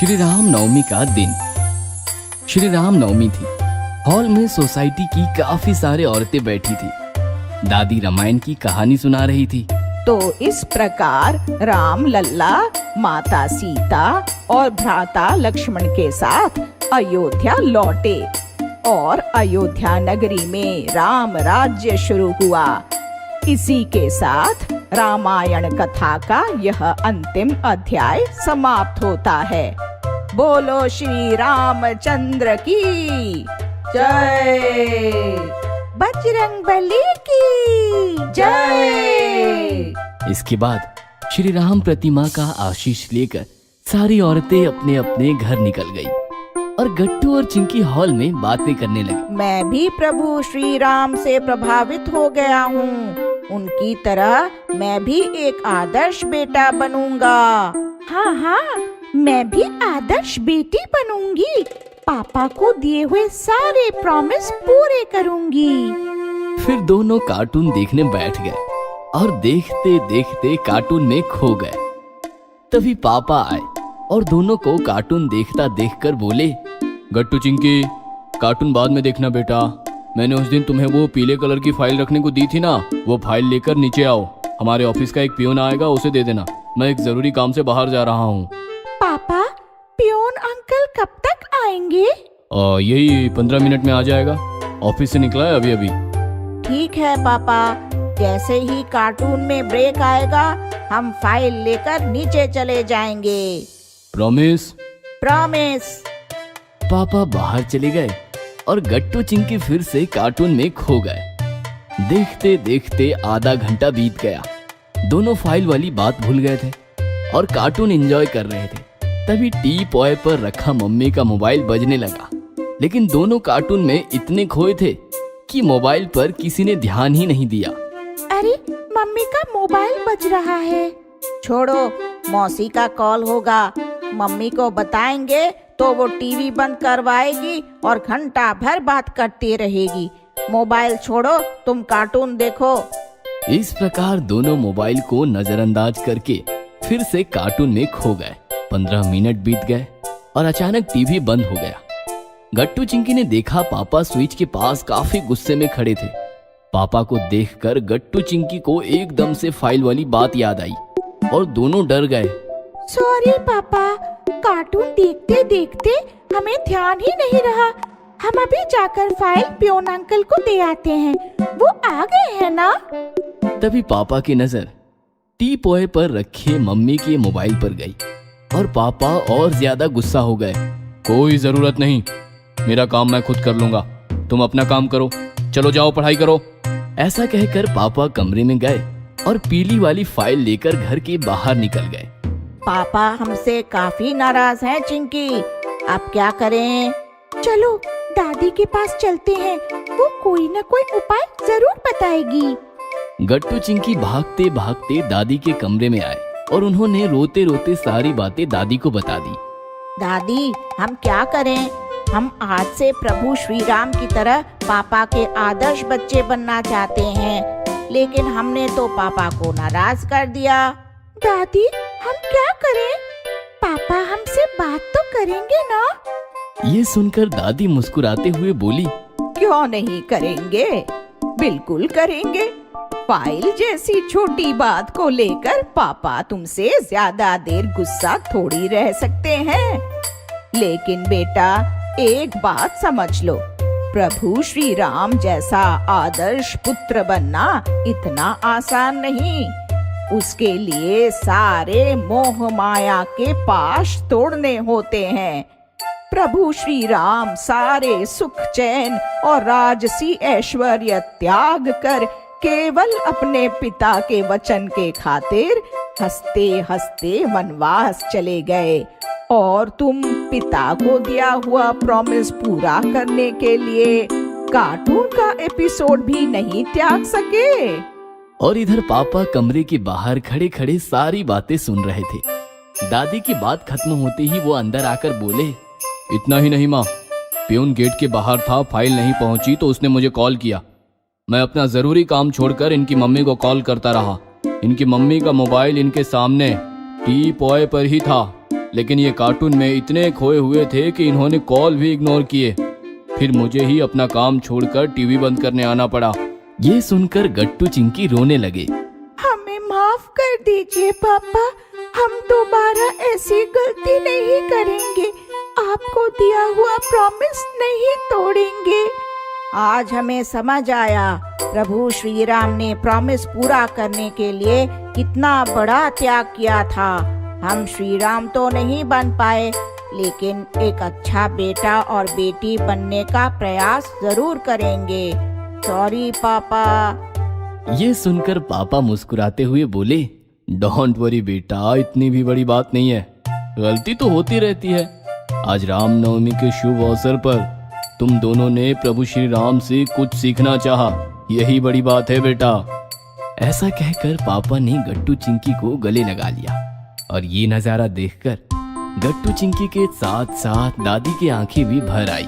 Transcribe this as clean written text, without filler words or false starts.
श्री राम नवमी का दिन। श्री राम नवमी थी। हॉल में सोसाइटी की काफी सारी औरतें बैठी थी। दादी रामायण की कहानी सुना रही थी। तो इस प्रकार राम लल्ला, माता सीता और भ्राता लक्ष्मण के साथ अयोध्या लौटे और अयोध्या नगरी में राम राज्य शुरू हुआ। इसी के साथ रामायण कथा का यह अंतिम अध्याय समाप्त होता है। बोलो श्री रामचंद्र की जय, बजरंगबली की जय। इसके बाद श्री राम प्रतिमा का आशीष लेकर सारी औरतें अपने अपने घर निकल गई और गट्टू और चिंकी हॉल में बातें करने लगी। मैं भी प्रभु श्री राम से प्रभावित हो गया हूँ। उनकी तरह मैं भी एक आदर्श बेटा बनूंगा। हाँ हाँ, मैं भी आदर्श बेटी बनूंगी। पापा को दिए हुए सारे प्रॉमिस पूरे करूंगी। फिर दोनों कार्टून देखने बैठ गए और देखते देखते कार्टून में खो गए। तभी पापा आए और दोनों को कार्टून देखता देखकर बोले, गट्टू चिंकी, कार्टून बाद में देखना बेटा। मैंने उस दिन तुम्हें वो पीले कलर की फाइल रखने को दी थी ना, वो फाइल लेकर नीचे आओ। हमारे ऑफिस का एक पियोन आएगा, उसे दे देना। मैं एक जरूरी काम से बाहर जा रहा हूँ। पापा, पियोन अंकल कब तक आएंगे? यही 15 मिनट में आ जाएगा। ऑफिस से निकला है अभी अभी। ठीक है पापा, जैसे ही कार्टून में ब्रेक आएगा हम फाइल लेकर नीचे चले जाएंगे। प्रॉमिस? प्रॉमिस। पापा बाहर चले गए और गट्टू चिंकी फिर से कार्टून में खो गए। देखते देखते आधा घंटा बीत गया। दोनों फाइल वाली बात भूल गए थे और कार्टून एंजॉय कर रहे थे। तभी टी पॉय पर रखा मम्मी का मोबाइल बजने लगा, लेकिन दोनों कार्टून में इतने खोए थे कि मोबाइल पर किसी ने ध्यान ही नहीं दिया। अरे, मम्मी का मोबाइल बज रहा है। छोड़ो, मौसी का कॉल होगा। मम्मी को बताएंगे तो वो टीवी बंद करवाएगी और घंटा भर बात करती रहेगी। मोबाइल छोड़ो, तुम कार्टून देखो। इस प्रकार दोनों मोबाइल को नजरअंदाज करके फिर से कार्टून में खो गए। 15 मिनट बीत गए और अचानक टीवी बंद हो गया। गट्टू चिंकी ने देखा पापा स्विच के पास काफी गुस्से में खड़े थे। पापा को देखकर गट्टू चिंकी को एकदम से फाइल वाली बात याद आई और दोनों डर गए। सॉरी पापा, कार्टून देखते देखते हमें ध्यान ही नहीं रहा। हम अभी जाकर फाइल पियोन अंकल को दे आते हैं, वो आ गए हैं ना? तभी पापा की नजर टी पॉय पर रखे मम्मी के मोबाइल पर गई और पापा और ज्यादा गुस्सा हो गए। कोई जरूरत नहीं, मेरा काम मैं खुद कर लूंगा। तुम अपना काम करो, चलो जाओ पढ़ाई करो। ऐसा कहकर पापा कमरे में गए और पीली वाली फाइल लेकर घर के बाहर निकल गए। पापा हमसे काफी नाराज हैं चिंकी, अब क्या करें? चलो दादी के पास चलते हैं, वो कोई न कोई उपाय जरूर बताएगी। गट्टू चिंकी भागते भागते दादी के कमरे में आए और उन्होंने रोते रोते सारी बातें दादी को बता दी। दादी, हम क्या करें? हम आज से प्रभु श्री राम की तरह पापा के आदर्श बच्चे बनना चाहते हैं, लेकिन हमने तो पापा को नाराज कर दिया। दादी, हम क्या करें? पापा हमसे बात तो करेंगे ना? ये सुनकर दादी मुस्कुराते हुए बोली, क्यों नहीं करेंगे, बिल्कुल करेंगे। फाइल जैसी छोटी बात को लेकर पापा तुमसे ज्यादा देर गुस्सा थोड़ी रह सकते हैं। लेकिन बेटा, एक बात समझ लो, प्रभु श्री राम जैसा आदर्श पुत्र बनना इतना आसान नहीं। उसके लिए सारे मोह माया के पाश तोड़ने होते हैं। प्रभु श्री राम सारे सुख चैन और राजसी ऐश्वर्य त्याग कर केवल अपने पिता के वचन के खातिर हंसते हंसते वनवास चले गए और तुम पिता को दिया हुआ प्रॉमिस पूरा करने के लिए कार्टून का एपिसोड भी नहीं त्याग सके। और इधर पापा कमरे के बाहर खड़े खड़े सारी बातें सुन रहे थे। दादी की बात खत्म होते ही वो अंदर आकर बोले, इतना ही नहीं माँ, पियून गेट के बाहर था, फाइल नहीं पहुंची तो उसने मुझे कॉल किया। मैं अपना जरूरी काम छोड़कर इनकी मम्मी को कॉल करता रहा। इनकी मम्मी का मोबाइल इनके सामने टी पॉय पर ही था। लेकिन ये कार्टून में इतने खोए हुए थे कि इन्होंने कॉल भी इग्नोर किए। फिर मुझे ही अपना काम छोड़कर टीवी बंद करने आना पड़ा। ये सुनकर गट्टू चिंकी रोने लगे। हमें माफ कर दीजिए पापा, हम दोबारा ऐसी गलती नहीं करेंगे। आपको दिया हुआ प्रॉमिस नहीं तोड़ेंगे। आज हमें समझ आया प्रभु श्री राम ने प्रॉमिस पूरा करने के लिए कितना बड़ा त्याग किया था। हम श्री राम तो नहीं बन पाए, लेकिन एक अच्छा बेटा और बेटी बनने का प्रयास जरूर करेंगे। सॉरी पापा। ये सुनकर पापा मुस्कुराते हुए बोले, डोंट वरी बेटा, इतनी भी बड़ी बात नहीं है, गलती तो होती रहती है। आज रामनवमी के शुभ अवसर पर तुम दोनों ने प्रभु श्री राम से कुछ सीखना चाहा, यही बड़ी बात है बेटा। ऐसा कहकर पापा ने गट्टू चिंकी को गले लगा लिया और ये नजारा देखकर गट्टू चिंकी के साथ साथ दादी की आंखें भी भर आई।